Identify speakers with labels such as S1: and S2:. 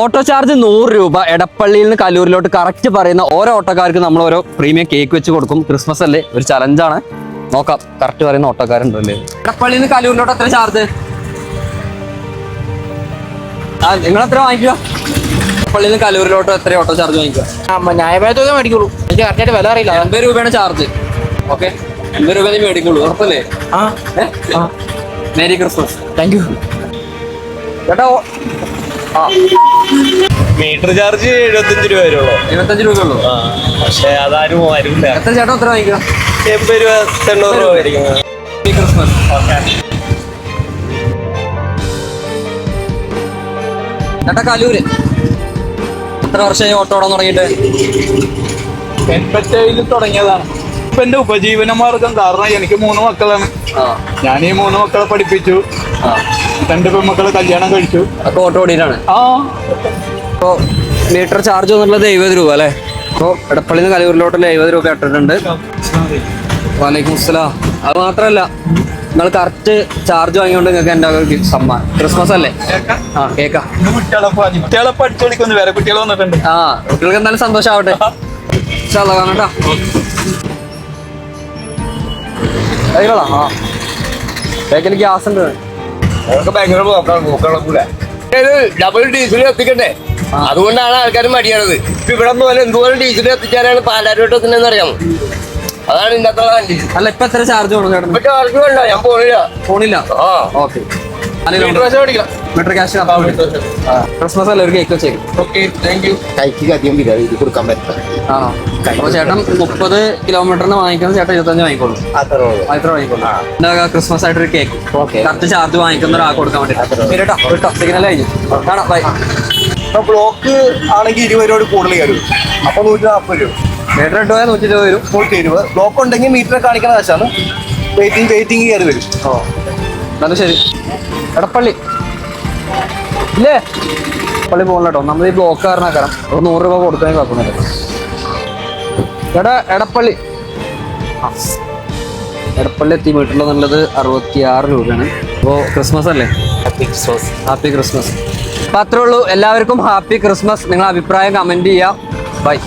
S1: Auto charge 100 രൂപ. എടപ്പള്ളിയിൽ നിന്ന് കലൂരിലോട്ട് correct പറയുന്ന ഓരോ ഓട്ടോക്കാർക്ക് നമ്മൾ ഓരോ പ്രീമിയം കേക്ക് വെച്ച് കൊടുക്കും. ക്രിസ്മസ് അല്ലേ, ഒരു ചലഞ്ചാണ്. നോക്കാം കറക്റ്റ് പറയുന്ന ഓട്ടോക്കാരുണ്ടല്ലേ. എടപ്പള്ളിയിൽ നിന്ന് കലൂരിലോട്ട് എത്ര ചാർജ്? നിങ്ങൾ എത്ര വാങ്ങിക്കുക? എടപ്പള്ളിയിൽ നിന്ന് കലൂരിലോട്ട് എത്ര ഓട്ടോ ചാർജ് വാങ്ങിക്കുക?
S2: ന്യായമായ തുക മേടിക്കുള്ളൂ. എനിക്ക് കറക്റ്റായിട്ട് വില അറിയില്ല.
S1: 80 രൂപയാണ് ചാർജ്. ഓക്കെ, 80 രൂപ മേടിക്കുള്ളൂ. ഉറപ്പല്ലേ? Merry Christmas.
S2: താങ്ക് യു
S1: ചേട്ടാ.
S3: മീറ്റർ ചാർജ് 75 രൂപ വരുള്ളൂ.
S1: 75 രൂപ ഉള്ളൂ.
S3: പക്ഷെ അതാരും വരില്ല.
S1: എത്ര ചേട്ടാ എത്ര വാങ്ങിക്കുക?
S3: 80 രൂപ 90 രൂപ ആയിരിക്കും.
S1: ക്രിസ്മസ്. ചേട്ടാ കലൂര് എത്ര വർഷമായി ഓട്ടോ ഓടാൻ തുടങ്ങിയിട്ട്?
S4: 87 തുടങ്ങിയതാണ്. ഇപ്പൊ എന്റെ ഉപജീവന മാർഗം. കാരണം എനിക്ക് 3 മക്കളാണ്. ഞാൻ ഈ 3 മക്കളെ പഠിപ്പിച്ചു. 2 പെൺമക്കളെ കല്യാണം കഴിച്ചു.
S1: അപ്പൊ ഓട്ടോ ഓടിയിട്ടാണ്. അപ്പോ മീറ്റർ ചാർജ് എന്നുള്ളത് 70 രൂപ അല്ലേ? അപ്പോൾ എടപ്പള്ളിയിൽ നിന്ന് കലൂരിലോട്ടുള്ള 70 രൂപ ഇട്ടിട്ടുണ്ട്. വലൈക്കും അസ്സലാം. അത് മാത്രമല്ല, നിങ്ങൾ കറക്റ്റ് ചാർജ് വാങ്ങിക്കൊണ്ട് നിങ്ങൾക്ക് എൻ്റെ ഒരു സമ്മാനം. ക്രിസ്മസ് അല്ലേ? കേക്കാ.
S4: കുട്ടികളെ പഠിച്ചോളിക്കൊന്ന് വേറെ കുട്ടികൾ വന്നിട്ടുണ്ട്.
S1: കുട്ടികൾക്ക് എന്തായാലും സന്തോഷമാവട്ടെ. കാണട്ടാ. ബേക്കിൽ ഗ്യാസ് ഉണ്ട്.
S3: ഡബിൾ ഡീസൽ എത്തിക്കണ്ടേ, അതുകൊണ്ടാണ് ആൾക്കാർ മടിയാണത്. ഇപ്പൊ ഇവിടെ പോലെ എന്തോരം ഡീസൽ എത്തിച്ചാലാണ് പാലാരോട്ട് എത്തുന്നതെന്ന് അറിയാമോ? അതാണ് ഇന്നത്തെ കണ്ടീഷൻ.
S1: അല്ല ഇപ്പൊ എത്ര ചാർജ് വേണം ചേട്ടൻ?
S3: ഇപ്പൊ ചാർജ് വേണ്ട, ഞാൻ പോണില്ല.
S1: ഫോണില്ല. Okay, meter cash. ക്രിസ്മസ് അല്ലേ, ഒരു കേക്ക് വെച്ചേക്കും.
S3: Okay, thank you.
S5: കൈക്ക് അധികം ഇത് കൊടുക്കാൻ പറ്റില്ല.
S1: ആണോ? അപ്പൊ ചേട്ടൻ 30 കിലോമീറ്ററിന് വാങ്ങിക്കുന്ന ചേട്ടൻ 25 വാങ്ങിക്കോളൂ. അത്ര വാങ്ങിക്കോളൂ. എന്താ ക്രിസ്മസ് ആയിട്ടൊരു കേക്ക് കറക്റ്റ് ചാർജ് വാങ്ങിക്കുന്ന ഒരാൾക്ക് കൊടുക്കാൻ വേണ്ടിട്ടോ. സിഗ്നൽ കഴിഞ്ഞു. കാണാം. ബൈ.
S5: ബ്ലോക്ക് ആണെങ്കിൽ 20 രൂപ കൂടുതൽ കയറും. അപ്പൊ 140 രൂപ.
S1: മീറ്റർ ഇട്ട് പോയാൽ 120 വരും.
S5: 120. ബ്ലോക്ക് ഉണ്ടെങ്കിൽ മീറ്റർ കാണിക്കുന്ന കാശാണ്. വെയിറ്റിംഗ് കയറി വരും.
S1: എന്നാലും ശരി. എടപ്പള്ളി ഇല്ലേ? പള്ളി പോകണം കേട്ടോ. നമ്മൾ ഈ ബ്ലോക്ക് കാരണക്കാരം 100 രൂപ കൊടുക്കാൻ കുഴപ്പമൊന്നുമില്ല. എടപ്പള്ളി എത്തി വീട്ടിലെന്നുള്ളത് 66 രൂപയാണ്. അപ്പോൾ ക്രിസ്മസ് അല്ലേ? Happy Christmas. അപ്പം അത്രേ ഉള്ളൂ. എല്ലാവർക്കും ഹാപ്പി ക്രിസ്മസ്. നിങ്ങളുടെ അഭിപ്രായം കമൻറ്റ് ചെയ്യുക. ബൈ.